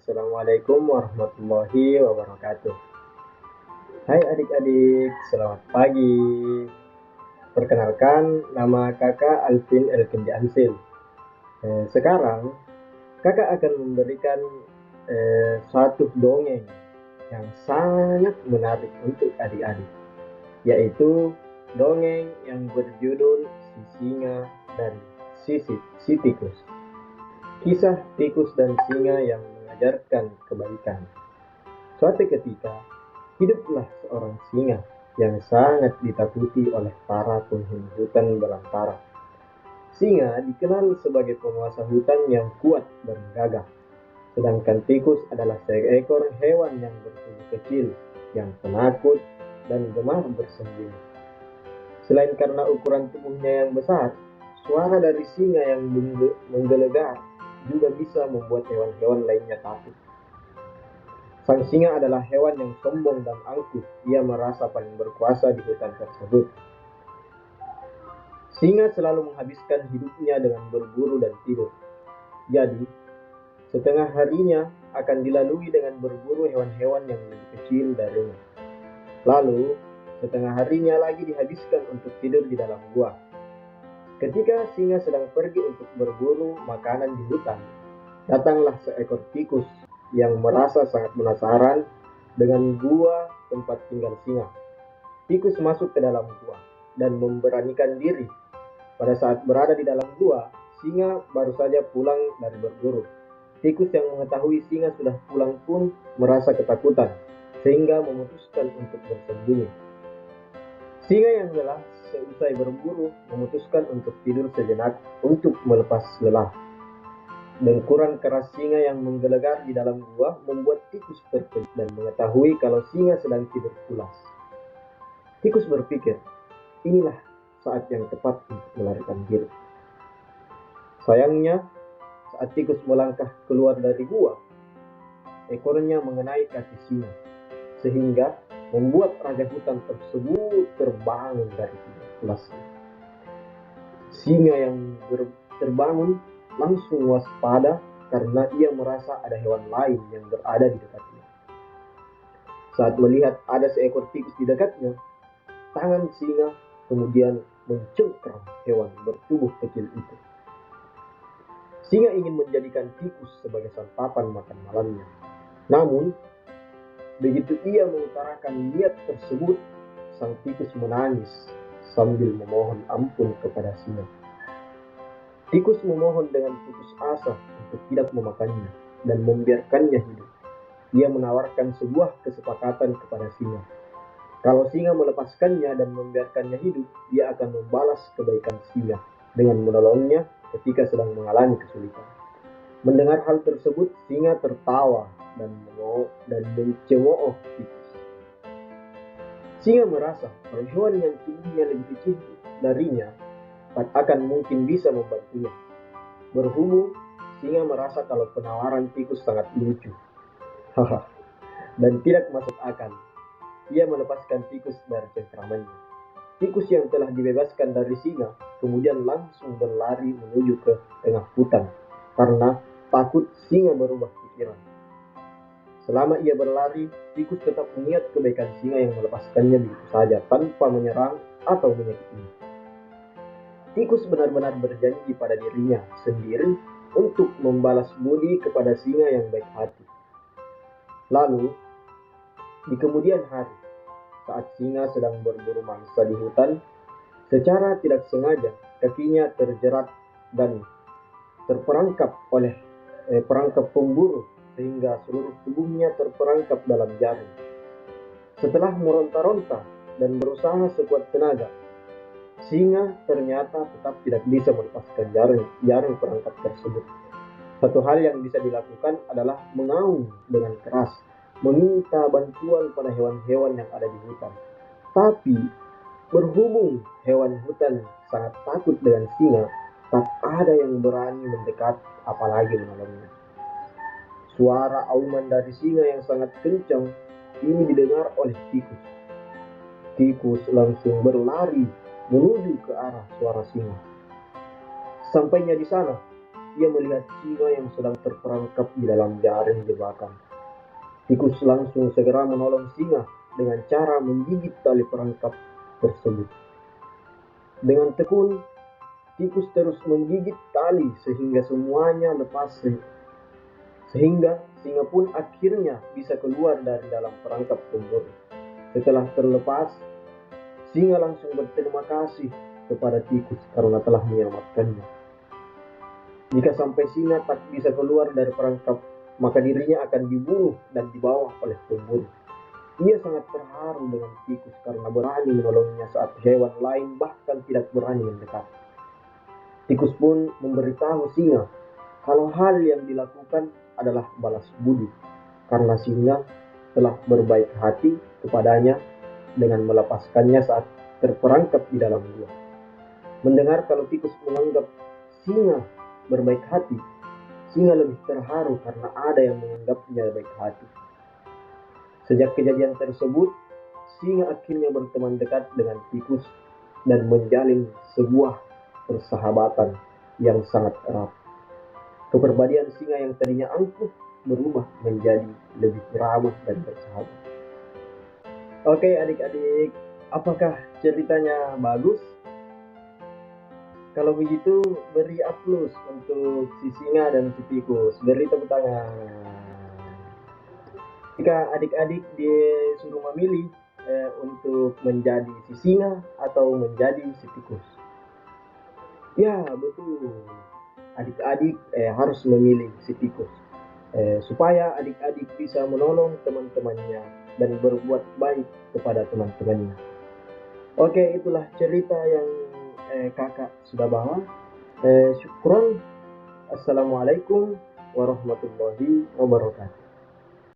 Assalamualaikum warahmatullahi wabarakatuh. Hai adik-adik, selamat pagi. Perkenalkan, nama kakak Alvin Elkendi Ansil. Sekarang kakak akan memberikan suatu dongeng yang sangat menarik untuk adik-adik, yaitu dongeng yang berjudul Si Singa dan Si Tikus. Kisah tikus dan singa yang mengajarkan kebaikan. Suatu ketika, hiduplah seorang singa yang sangat ditakuti oleh para penghuni hutan belantara. Singa dikenal sebagai penguasa hutan yang kuat dan gagah, sedangkan tikus adalah seekor hewan yang bertubuh kecil, yang penakut dan gemar bersembunyi. Selain karena ukuran tubuhnya yang besar, suara dari singa yang menggelegar juga bisa membuat hewan-hewan lainnya takut. Sang singa adalah hewan yang sombong dan angkuh. Ia merasa paling berkuasa di hutan tersebut. Singa selalu menghabiskan hidupnya dengan berburu dan tidur. Jadi, setengah harinya akan dilalui dengan berburu hewan-hewan yang lebih kecil darinya. Lalu, setengah harinya lagi dihabiskan untuk tidur di dalam gua. Ketika singa sedang pergi untuk berburu makanan di hutan, datanglah seekor tikus yang merasa sangat penasaran dengan gua tempat tinggal singa. Tikus masuk ke dalam gua dan memberanikan diri. Pada saat berada di dalam gua, singa baru saja pulang dari berburu. Tikus yang mengetahui singa sudah pulang pun merasa ketakutan, sehingga memutuskan untuk bersembunyi. Singa yang lelah seusai berburu memutuskan untuk tidur sejenak untuk melepas lelah. Dengkuran keras singa yang menggelegar di dalam gua membuat tikus terkejut dan mengetahui kalau singa sedang tidur pulas. Tikus berpikir, inilah saat yang tepat untuk melarikan diri. Sayangnya, saat tikus melangkah keluar dari gua, ekornya mengenai kaki singa, sehingga membuat raja hutan tersebut terbangun dari tidur pulasnya. Singa yang terbangun langsung waspada karena ia merasa ada hewan lain yang berada di dekatnya. Saat melihat ada seekor tikus di dekatnya, tangan singa kemudian mencengkram hewan bertubuh kecil itu. Singa ingin menjadikan tikus sebagai santapan makan malamnya. Namun, begitu ia mengutarakan niat tersebut, sang tikus menangis sambil memohon ampun kepada singa. Tikus memohon dengan putus asa untuk tidak memakannya dan membiarkannya hidup. Ia menawarkan sebuah kesepakatan kepada singa. Kalau singa melepaskannya dan membiarkannya hidup, dia akan membalas kebaikan singa dengan menolongnya ketika sedang mengalami kesulitan. Mendengar hal tersebut, singa tertawa dan mencemooh tikus. Singa merasa kalau hewan yang tubuhnya lebih kecil darinya akan mungkin bisa membantunya. Berhubung singa merasa kalau penawaran tikus sangat lucu dan tidak masuk akal, ia melepaskan tikus dari cengkramannya. Tikus yang telah dibebaskan dari singa kemudian langsung berlari menuju ke tengah hutan karena takut singa berubah pikiran. Selama ia berlari, tikus tetap melihat kebaikan singa yang melepaskannya begitu saja tanpa menyerang atau menyakitinya. Tikus benar-benar berjanji pada dirinya sendiri untuk membalas budi kepada singa yang baik hati. Lalu, di kemudian hari, saat singa sedang berburu mangsa di hutan, secara tidak sengaja kakinya terjerat dan terperangkap oleh perangkap pemburu sehingga seluruh tubuhnya terperangkap dalam jaring. Setelah meronta-ronta dan berusaha sekuat tenaga, singa ternyata tetap tidak bisa melepaskan jaring perangkap tersebut. Satu hal yang bisa dilakukan adalah mengaum dengan keras, meminta bantuan pada hewan-hewan yang ada di hutan. Tapi, berhubung hewan hutan sangat takut dengan singa, tak ada yang berani mendekat apalagi menolongnya. Suara auman dari singa yang sangat kencang ini didengar oleh tikus. Tikus langsung berlari menuju ke arah suara singa. Sampainya di sana, ia melihat singa yang sedang terperangkap di dalam jaring jebakan. Tikus langsung segera menolong singa dengan cara menggigit tali perangkap tersebut. Dengan tekun, tikus terus menggigit tali sehingga semuanya lepas, sehingga singa pun akhirnya bisa keluar dari dalam perangkap pemburu. Setelah terlepas, singa langsung berterima kasih kepada tikus karena telah menyelamatkannya. Jika sampai singa tak bisa keluar dari perangkap, maka dirinya akan dibunuh dan dibawa oleh pemburu. Ia sangat terharu dengan tikus karena berani menolongnya saat hewan lain bahkan tidak berani mendekat. Tikus pun memberitahu singa kalau hal yang dilakukan adalah balas budi, karena singa telah berbaik hati kepadanya dengan melepaskannya saat terperangkap di dalam gua. Mendengar kalau tikus menganggap singa berbaik hati, singa lebih terharu karena ada yang menganggapnya baik hati. Sejak kejadian tersebut, singa akhirnya berteman dekat dengan tikus dan menjalin sebuah persahabatan yang sangat erat. Kepribadian singa yang tadinya angkuh berubah menjadi lebih ramah dan bersahabat. Oke adik-adik, apakah ceritanya bagus? Kalau begitu beri A+ untuk si singa dan si tikus. Beri tepuk tangan. Jika adik-adik disuruh memilih untuk menjadi si singa atau menjadi si tikus. Ya betul, adik-adik harus memilih si tikus supaya adik-adik bisa menolong teman-temannya dan berbuat baik kepada teman-temannya. Oke, itulah cerita yang kakak sudah bawa. Syukron. Assalamualaikum warahmatullahi wabarakatuh.